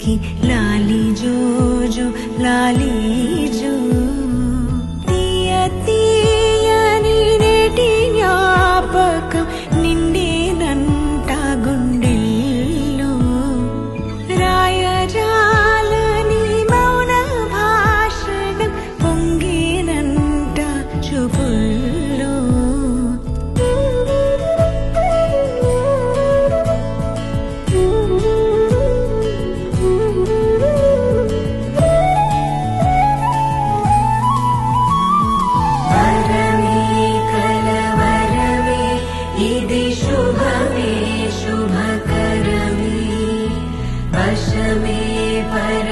की लाली जो जो लाली जो తీయ తీయని నేటి జ్ఞాపకం నిండేనంట గుండెల్లో రాయజాలని మౌన భాషణం పొంగేనంట చూపుల్లో ఇది శుభమే శుభకరమే వశమే పర